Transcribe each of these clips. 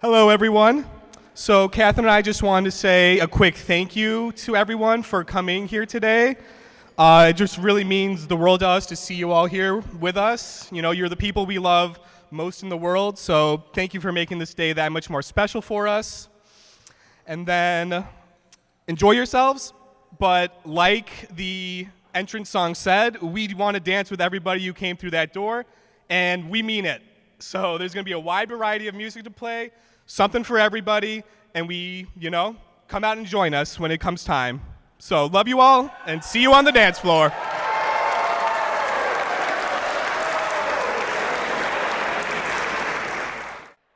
Hello, everyone. So Kathryn and I just wanted to say a quick thank you to everyone for coming here today. It just really means the world to us to see you all here with us. You know, you're the people we love most in the world, so thank you for making this day that much more special for us. And then enjoy yourselves, but like the entrance song said, we want to dance with everybody who came through that door, and we mean it. So there's going to be a wide variety of music to play, something for everybody, and come out and join us when it comes time. So love you all, and see you on the dance floor.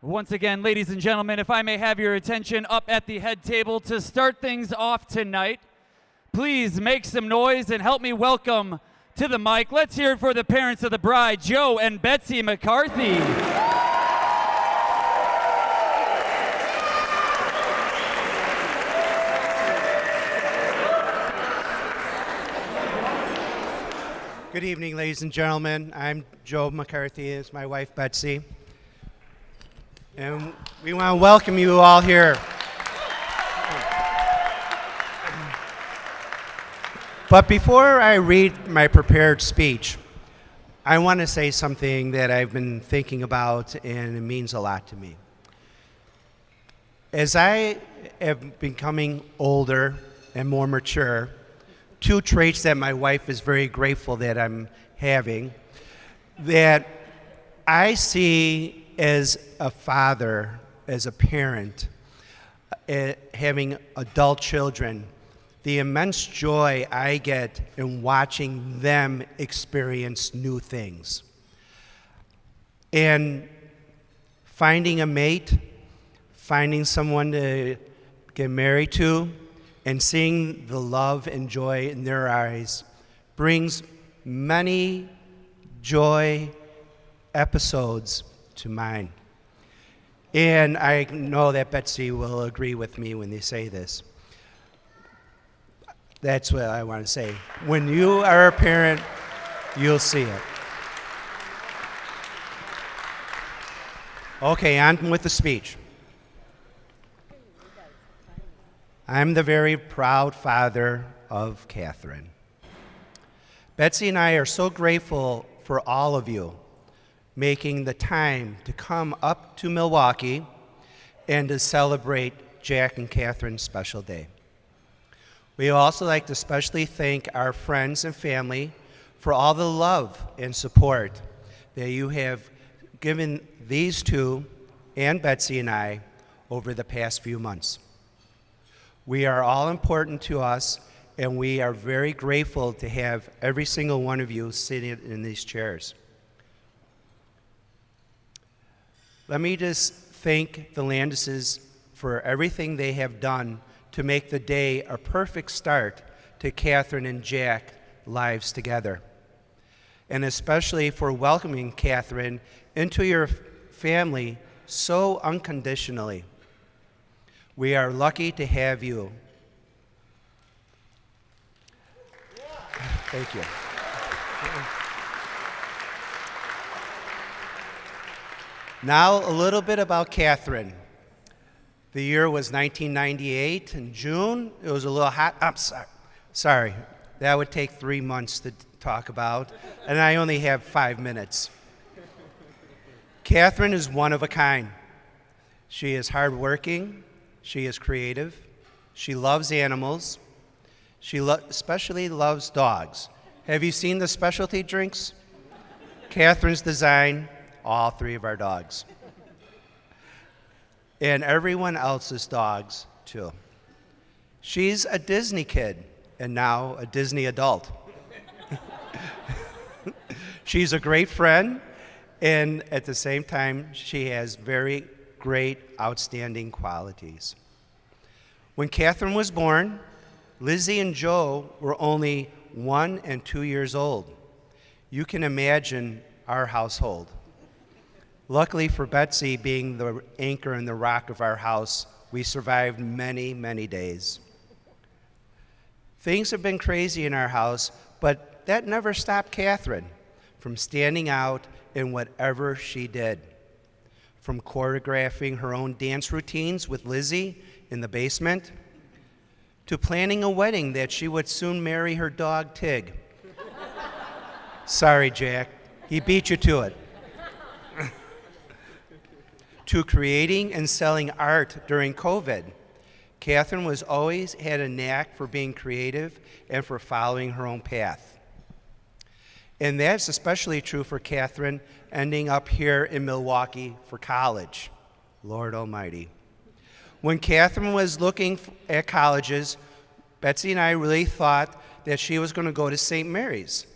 Once again, ladies and gentlemen, if I may have your attention up at the head table to start things off tonight, please make some noise and help me welcome to the mic. Let's hear it for the parents of the bride, Joe and Betsy McCarthy. Good evening, ladies and gentlemen. I'm Joe McCarthy. It's my wife, Betsy. And we want to welcome you all here. But before I read my prepared speech, I want to say something that I've been thinking about, and it means a lot to me. As I have becoming older and more mature, two traits that my wife is very grateful that I'm having, that I see as a father, as a parent, having adult children, the immense joy I get in watching them experience new things. And finding a mate, finding someone to get married to, and seeing the love and joy in their eyes brings many joy episodes to mine. And I know that Betsy will agree with me when they say this. That's what I want to say. When you are a parent, you'll see it. Okay, on with the speech. I'm the very proud father of Kathryn. Betsy and I are so grateful for all of you making the time to come up to Milwaukee and to celebrate Jack and Kathryn's special day. We also like to especially thank our friends and family for all the love and support that you have given these two and Betsy and I over the past few months. We are all important to us, and we are very grateful to have every single one of you sitting in these chairs. Let me just thank the Landises for everything they have done to make the day a perfect start to Kathryn and Jack's lives together, and especially for welcoming Kathryn into your family so unconditionally. We are lucky to have you. Thank you. Now, a little bit about Kathryn. The year was 1998 in June. It was a little hot. I'm sorry. That would take 3 months to talk about, and I only have 5 minutes. Kathryn is one of a kind. She is hardworking. She is creative. She loves animals. She especially loves dogs. Have you seen the specialty drinks? Kathryn's designed all 3 of our dogs. And everyone else's dogs, too. She's a Disney kid, and now a Disney adult. She's a great friend, and at the same time, she has very great, outstanding qualities. When Kathryn was born, Lizzie and Joe were only 1 and 2 years old. You can imagine our household. Luckily for Betsy, being the anchor and the rock of our house, we survived many, many days. Things have been crazy in our house, but that never stopped Kathryn from standing out in whatever she did. from choreographing her own dance routines with Lizzie in the basement, to planning a wedding that she would soon marry her dog, Tig. Sorry, Jack, he beat you to it. To creating and selling art during COVID. Kathryn was always had a knack for being creative and for following her own path. And that's especially true for Kathryn ending up here in Milwaukee for college. Lord Almighty. When Kathryn was looking at colleges, Betsy and I really thought that she was going to go to St. Mary's.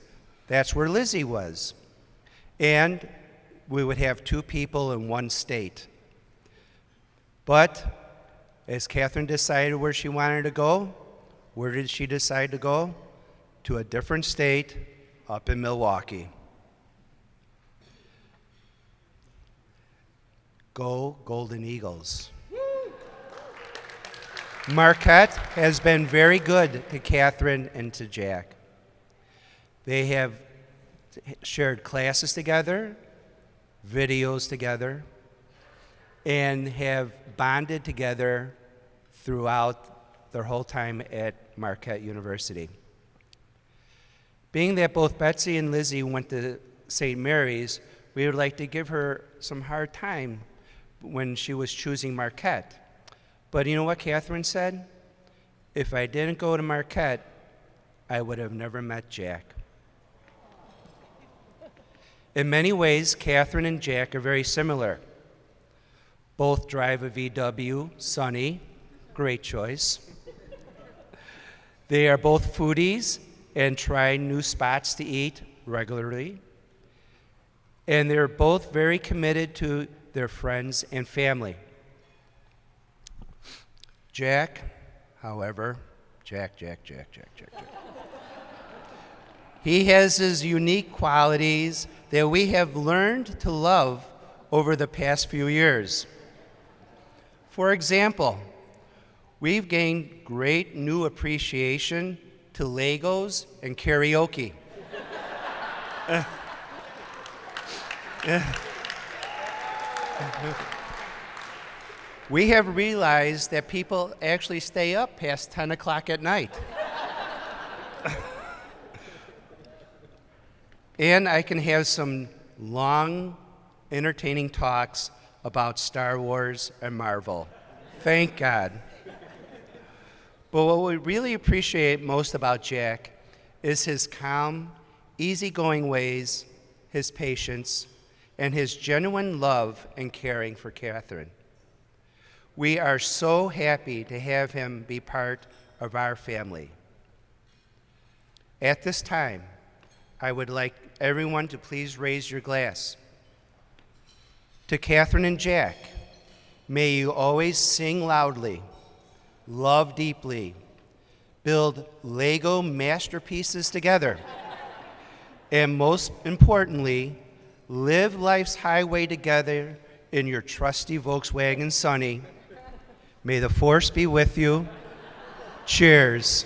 That's where Lizzie was. And we would have two people in one state. But as Kathryn decided where she wanted to go, where did she decide to go? To a different state up in Milwaukee. Go Golden Eagles. Marquette has been very good to Kathryn and to Jack. They have shared classes together, videos together, and have bonded together throughout their whole time at Marquette University. Being that both Betsy and Lizzie went to St. Mary's, we would like to give her some hard time when she was choosing Marquette. But you know what Kathryn said? If I didn't go to Marquette, I would have never met Jack. In many ways, Kathryn and Jack are very similar. Both drive a VW, Sunny, great choice. They are both foodies and try new spots to eat regularly. And they're both very committed to their friends and family. Jack, however, Jack. He has his unique qualities that we have learned to love over the past few years. For example, we've gained great new appreciation to Legos and karaoke. We have realized that people actually stay up past 10 o'clock at night. And I can have some long, entertaining talks about Star Wars and Marvel. Thank God. But what we really appreciate most about Jack is his calm, easygoing ways, his patience, and his genuine love and caring for Kathryn. We are so happy to have him be part of our family. At this time, I would like everyone to please raise your glass. To Kathryn and Jack, may you always sing loudly, love deeply, build Lego masterpieces together, and most importantly, live life's highway together in your trusty Volkswagen Sunny. May the force be with you. Cheers.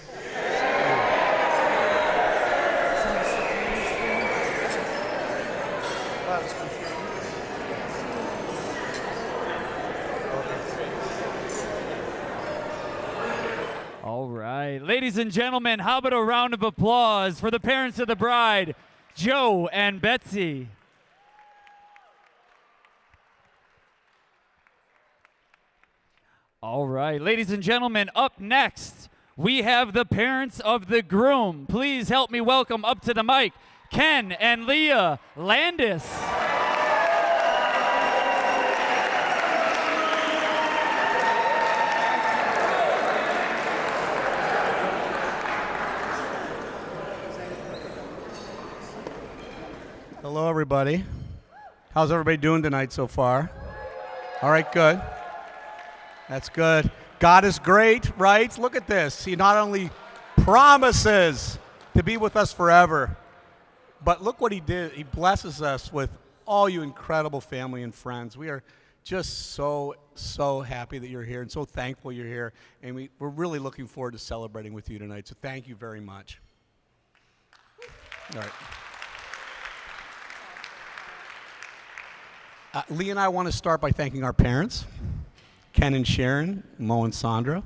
All right. Ladies and gentlemen, how about a round of applause for the parents of the bride, Joe and Betsy? All right. Ladies and gentlemen, up next, we have the parents of the groom. Please help me welcome up to the mic, Ken and Leah Landis. Hello, everybody. How's everybody doing tonight so far? All right, good. That's good. God is great, right? Look at this. He not only promises to be with us forever, but look what he did. He blesses us with all you incredible family and friends. We are just so happy that you're here and so thankful you're here. And we're really looking forward to celebrating with you tonight. So thank you very much. All right. Lee and I want to start by thanking our parents, Ken and Sharon, Mo and Sandra.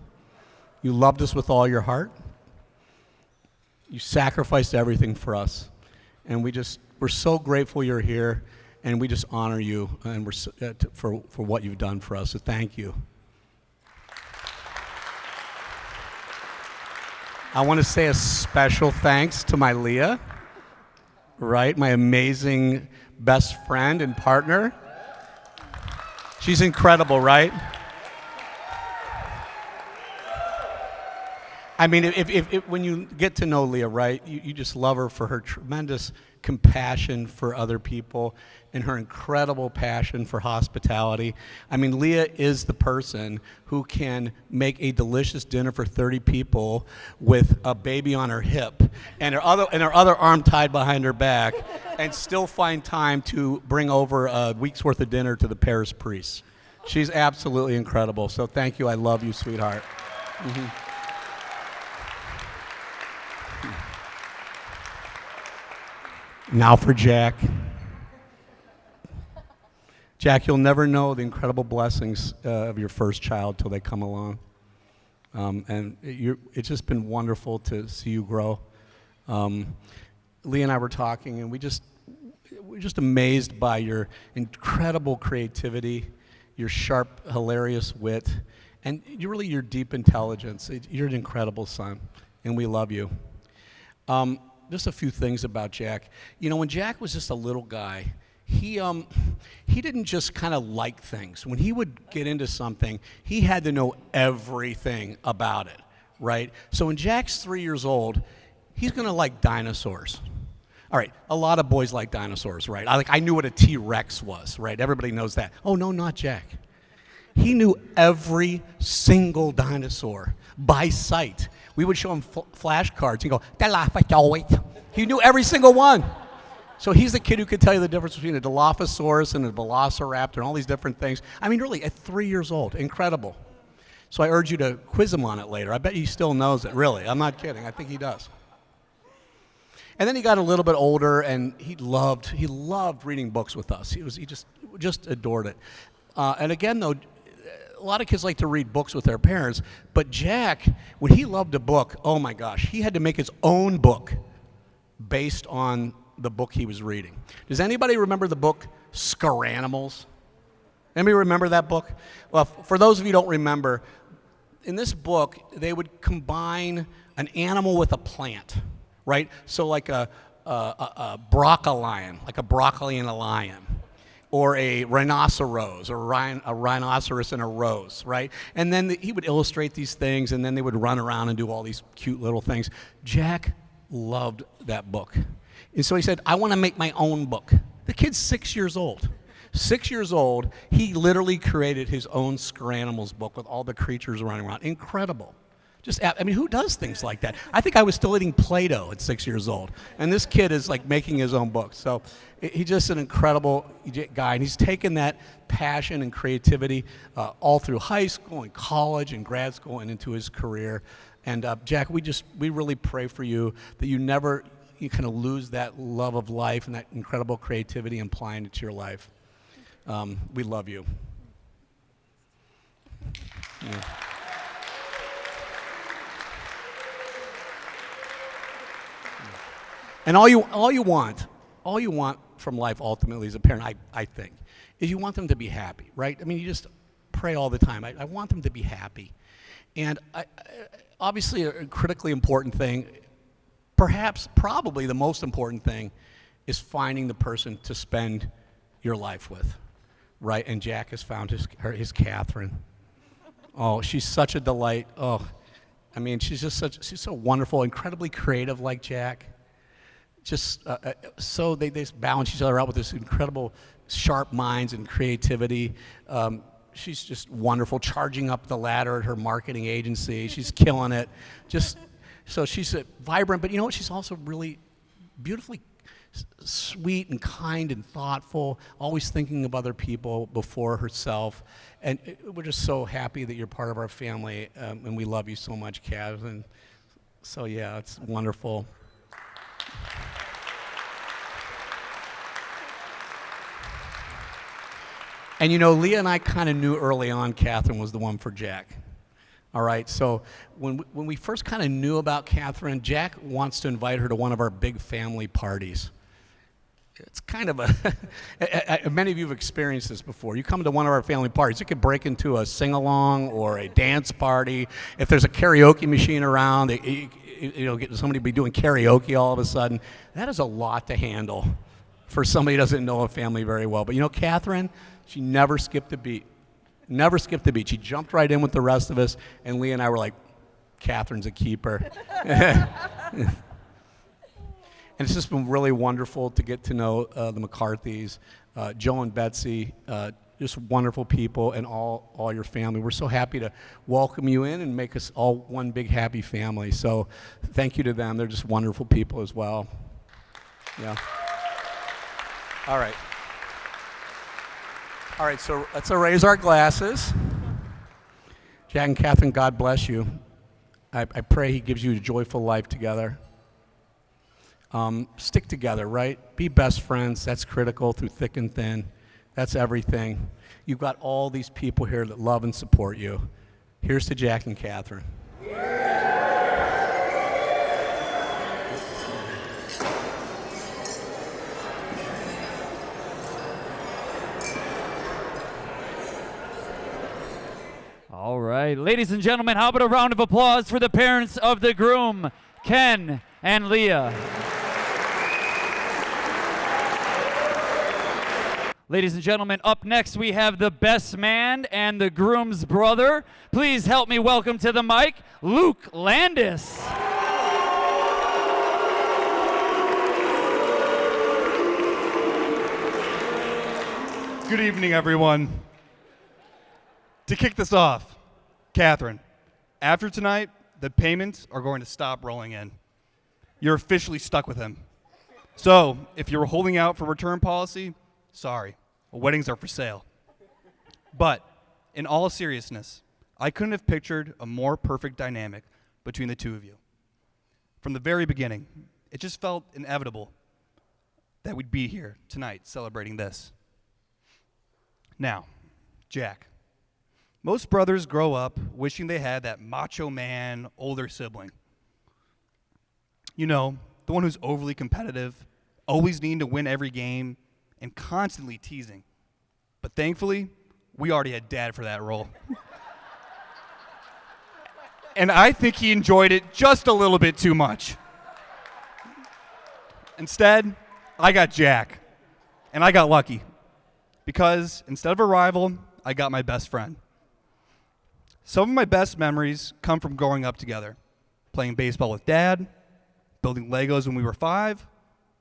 You loved us with all your heart. You sacrificed everything for us. And we're so grateful you're here, and we just honor you and for what you've done for us. So thank you. I want to say a special thanks to my Leah, right? My amazing best friend and partner. She's incredible, right? I mean, if when you get to know Leah, right, you just love her for her tremendous compassion for other people and her incredible passion for hospitality. I mean, Leah is the person who can make a delicious dinner for 30 people with a baby on her hip and her other arm tied behind her back and still find time to bring over a week's worth of dinner to the parish priest. She's absolutely incredible. So thank you. I love you, sweetheart. Mm-hmm. Now for Jack. Jack, you'll never know the incredible blessings of your first child till they come along. And it's just been wonderful to see you grow. Lee and I were talking, and we're just amazed by your incredible creativity, your sharp, hilarious wit, and your deep intelligence. You're an incredible son, and we love you. Just a few things about Jack. You know, when Jack was just a little guy, he didn't just kind of like things. When he would get into something, he had to know everything about it, right? So when Jack's 3 years old, he's gonna like dinosaurs. All right, a lot of boys like dinosaurs, right? I knew what a T-Rex was, right? Everybody knows that. Oh, no, not Jack. He knew every single dinosaur by sight. We would show him flashcards and go, he knew every single one. So he's the kid who could tell you the difference between a Dilophosaurus and a Velociraptor and all these different things. I mean, really, at 3 years old, incredible. So I urge you to quiz him on it later. I bet he still knows it, really. I'm not kidding. I think he does. And then he got a little bit older, and he loved reading books with us. He just adored it. And again, though, a lot of kids like to read books with their parents, but Jack, when he loved a book, oh my gosh, he had to make his own book based on the book he was reading. Does anybody remember the book Scaranimals? Anybody remember that book? Well, for those of you who don't remember, in this book, they would combine an animal with a plant, right? So like a broccolion, like a broccoli and a lion, or a rhinoceros, or a rhinoceros and a rose, right? And then he would illustrate these things, and then they would run around and do all these cute little things. Jack loved that book. And so he said, I want to make my own book. The kid's 6 years old. 6 years old, he literally created his own Scaranimals book with all the creatures running around. Incredible. I mean, who does things like that? I think I was still eating Play-Doh at 6 years old. And this kid is like making his own book. So he's just an incredible guy. And he's taken that passion and creativity all through high school and college and grad school and into his career. And Jack, we really pray for you that you kind of lose that love of life and that incredible creativity and applying it to your life. We love you. Yeah. And all you want from life ultimately as a parent, I think, is you want them to be happy, right? I mean, you just pray all the time. I want them to be happy. And obviously a critically important thing, probably the most important thing, is finding the person to spend your life with, right? And Jack has found his Kathryn. Oh, she's such a delight. Oh, I mean, she's so wonderful, incredibly creative like Jack. Just so they balance each other out with this incredible sharp minds and creativity. She's just wonderful, charging up the ladder at her marketing agency. She's killing it. So she's vibrant, but you know what? She's also really beautifully sweet and kind and thoughtful, always thinking of other people before herself. And we're just so happy that you're part of our family, and we love you so much, Kathryn. So yeah, it's wonderful. And you know, Leah and I kind of knew early on Kathryn was the one for Jack. All right, so when we first kind of knew about Kathryn, Jack wants to invite her to one of our big family parties. It's kind of many of you have experienced this before. You come to one of our family parties, it could break into a sing-along or a dance party. If there's a karaoke machine around, get somebody be doing karaoke all of a sudden. That is a lot to handle for somebody who doesn't know a family very well. But you know, Kathryn, she never skipped a beat. Never skipped a beat. She jumped right in with the rest of us, and Leah and I were like, Kathryn's a keeper. And it's just been really wonderful to get to know the McCarthys, Joe and Betsy, just wonderful people, and all your family. We're so happy to welcome you in and make us all one big happy family. So thank you to them. They're just wonderful people as well. Yeah. All right. All right, so let's raise our glasses. Jack and Kathryn, God bless you. I pray he gives you a joyful life together. Stick together, right? Be best friends. That's critical through thick and thin. That's everything. You've got all these people here that love and support you. Here's to Jack and Kathryn. All right, ladies and gentlemen, how about a round of applause for the parents of the groom, Ken and Leah. Ladies and gentlemen, up next we have the best man and the groom's brother. Please help me welcome to the mic, Luke Landis. Good evening, everyone. To kick this off, Kathryn, after tonight, the payments are going to stop rolling in. You're officially stuck with him. So, if you were holding out for return policy, sorry, weddings are for sale. But, in all seriousness, I couldn't have pictured a more perfect dynamic between the two of you. From the very beginning, it just felt inevitable that we'd be here tonight celebrating this. Now, Jack. Most brothers grow up wishing they had that macho man, older sibling. You know, the one who's overly competitive, always needing to win every game, and constantly teasing. But thankfully, we already had Dad for that role. And I think he enjoyed it just a little bit too much. Instead, I got Jack. And I got lucky. Because instead of a rival, I got my best friend. Some of my best memories come from growing up together, playing baseball with Dad, building Legos when we were 5,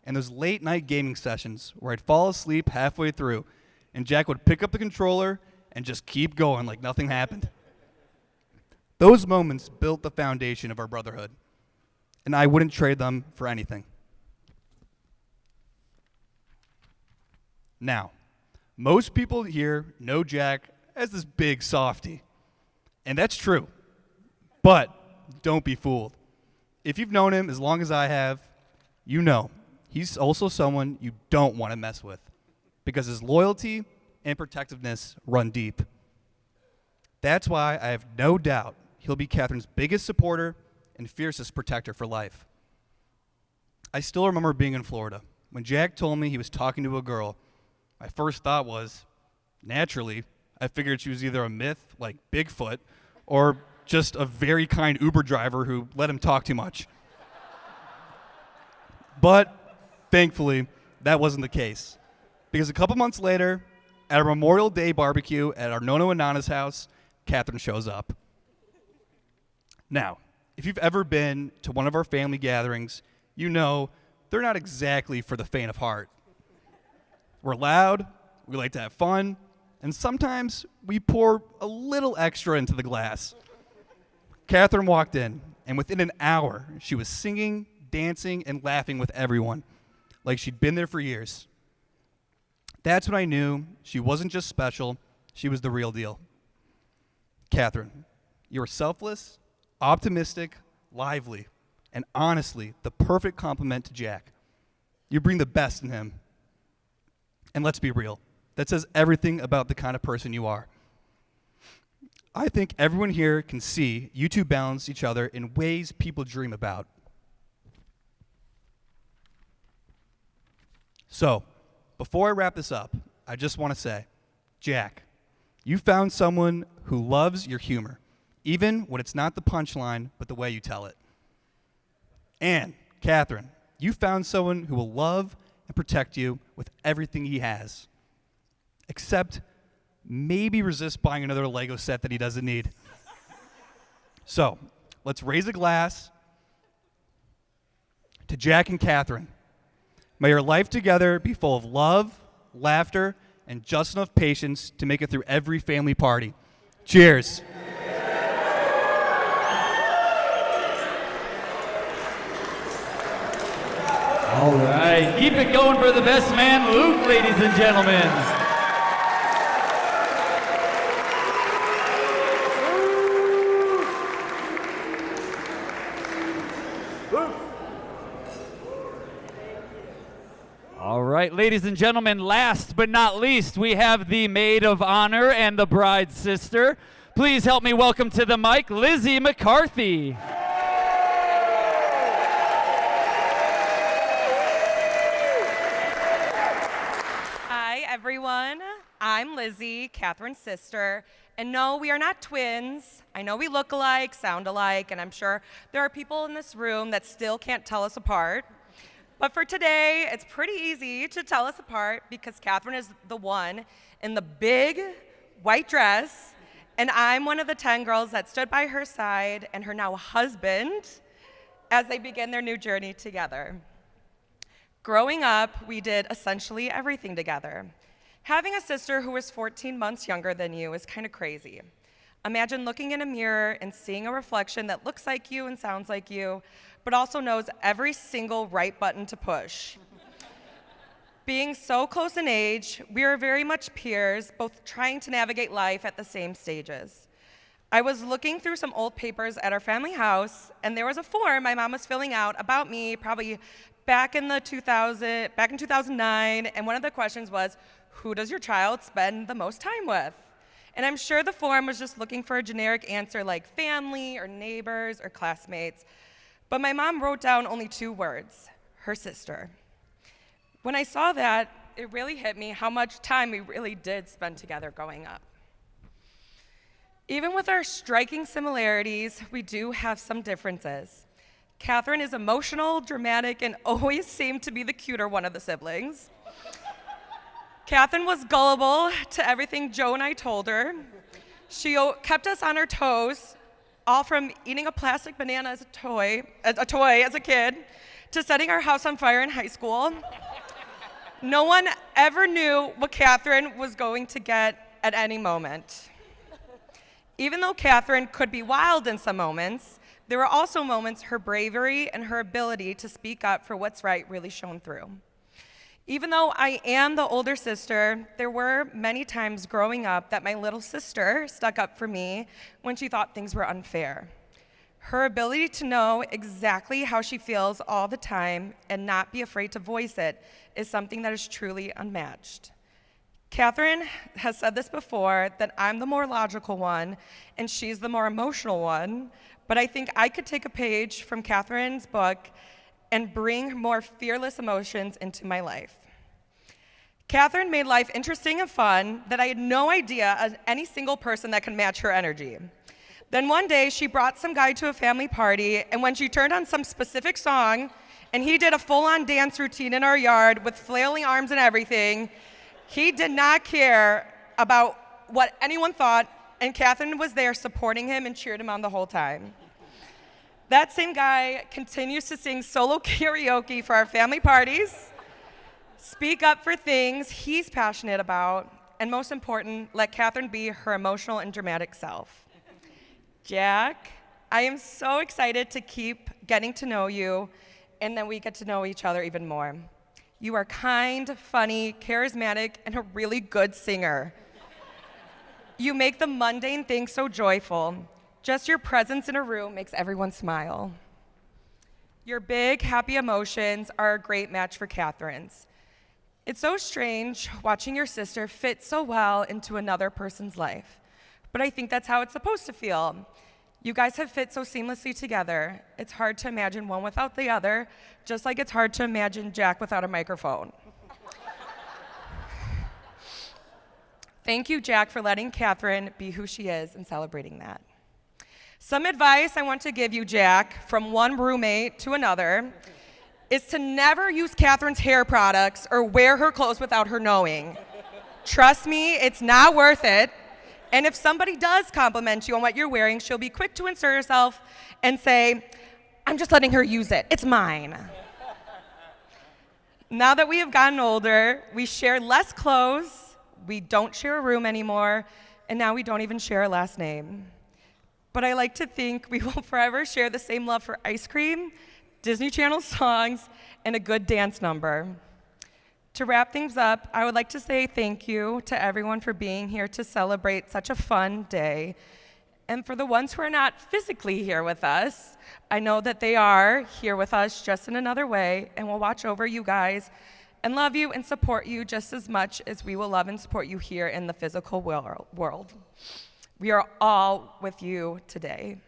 and those late night gaming sessions where I'd fall asleep halfway through, and Jack would pick up the controller and just keep going like nothing happened. Those moments built the foundation of our brotherhood, and I wouldn't trade them for anything. Now, most people here know Jack as this big softy. And that's true. But don't be fooled. If you've known him as long as I have, you know he's also someone you don't want to mess with because his loyalty and protectiveness run deep. That's why I have no doubt he'll be Kathryn's biggest supporter and fiercest protector for life. I still remember being in Florida when Jack told me he was talking to a girl. My first thought was, naturally, I figured she was either a myth like Bigfoot or just a very kind Uber driver who let him talk too much. But thankfully, that wasn't the case. Because a couple months later, at a Memorial Day barbecue at our Nono and Nana's house, Kathryn shows up. Now, if you've ever been to one of our family gatherings, you know they're not exactly for the faint of heart. We're loud, we like to have fun, and sometimes we pour a little extra into the glass. Kathryn walked in, and within an hour, she was singing, dancing, and laughing with everyone, like she'd been there for years. That's when I knew she wasn't just special, she was the real deal. Kathryn, you're selfless, optimistic, lively, and honestly, the perfect complement to Jack. You bring the best in him. And let's be real. that says everything about the kind of person you are. I think everyone here can see you two balance each other in ways people dream about. So, before I wrap this up, I just want to say, Jack, you found someone who loves your humor, even when it's not the punchline, but the way you tell it. And, Kathryn, you found someone who will love and protect you with everything he has, except maybe resist buying another Lego set that he doesn't need. So, let's raise a glass to Jack and Kathryn. May your life together be full of love, laughter, and just enough patience to make it through every family party. Cheers. All right, keep it going for the best man, Luke, ladies and gentlemen. All right, ladies and gentlemen, last but not least, we have the maid of honor and the bride's sister. Please help me welcome to the mic, Lizzie McCarthy. Hi, everyone. I'm Lizzie, Kathryn's sister. And no, we are not twins. I know we look alike, sound alike, and I'm sure there are people in this room that still can't tell us apart. But for today, it's pretty easy to tell us apart because Kathryn is the one in the big white dress, and I'm one of the 10 girls that stood by her side and her now husband as they begin their new journey together. Growing up, we did essentially everything together. Having a sister who was 14 months younger than you is kind of crazy. Imagine looking in a mirror and seeing a reflection that looks like you and sounds like you, but also knows every single right button to push. Being so close in age, we are very much peers, both trying to navigate life at the same stages. I was looking through some old papers at our family house, and there was a form my mom was filling out about me probably back in 2009, and one of the questions was, who does your child spend the most time with? And I'm sure the form was just looking for a generic answer like family or neighbors or classmates. But my mom wrote down only 2 words, her sister. When I saw that, it really hit me how much time we really did spend together growing up. Even with our striking similarities, we do have some differences. Kathryn is emotional, dramatic, and always seemed to be the cuter one of the siblings. Kathryn was gullible to everything Joe and I told her. She kept us on our toes, all from eating a plastic banana as a toy as a kid, to setting our house on fire in high school. No one ever knew what Kathryn was going to get at any moment. Even though Kathryn could be wild in some moments, there were also moments her bravery and her ability to speak up for what's right really shone through. Even though I am the older sister, there were many times growing up that my little sister stuck up for me when she thought things were unfair. Her ability to know exactly how she feels all the time and not be afraid to voice it is something that is truly unmatched. Kathryn has said this before, that I'm the more logical one and she's the more emotional one, but I think I could take a page from Kathryn's book and bring more fearless emotions into my life. Kathryn made life interesting and fun that I had no idea of any single person that could match her energy. Then one day, she brought some guy to a family party, and when she turned on some specific song, and he did a full-on dance routine in our yard with flailing arms and everything, he did not care about what anyone thought, and Kathryn was there supporting him and cheered him on the whole time. That same guy continues to sing solo karaoke for our family parties, speak up for things he's passionate about, and most important, let Kathryn be her emotional and dramatic self. Jack, I am so excited to keep getting to know you, and then we get to know each other even more. You are kind, funny, charismatic, and a really good singer. You make the mundane things so joyful. Just your presence in a room makes everyone smile. Your big, happy emotions are a great match for Kathryn's. It's so strange watching your sister fit so well into another person's life, but I think that's how it's supposed to feel. You guys have fit so seamlessly together. It's hard to imagine one without the other, just like it's hard to imagine Jack without a microphone. Thank you, Jack, for letting Kathryn be who she is and celebrating that. Some advice I want to give you, Jack, from one roommate to another, is to never use Kathryn's hair products or wear her clothes without her knowing. Trust me, it's not worth it. And if somebody does compliment you on what you're wearing, she'll be quick to insert herself and say, I'm just letting her use it. It's mine. Now that we have gotten older, we share less clothes, we don't share a room anymore, and now we don't even share a last name. But I like to think we will forever share the same love for ice cream, Disney Channel songs, and a good dance number. To wrap things up, I would like to say thank you to everyone for being here to celebrate such a fun day. And for the ones who are not physically here with us, I know that they are here with us just in another way, and will watch over you guys and love you and support you just as much as we will love and support you here in the physical world. We are all with you today.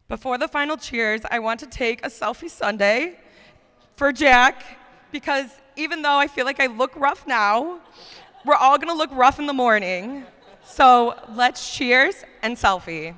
Before the final cheers, I want to take a selfie Sunday for Jack, because even though I feel like I look rough now, we're all gonna look rough in the morning. So let's cheers and selfie.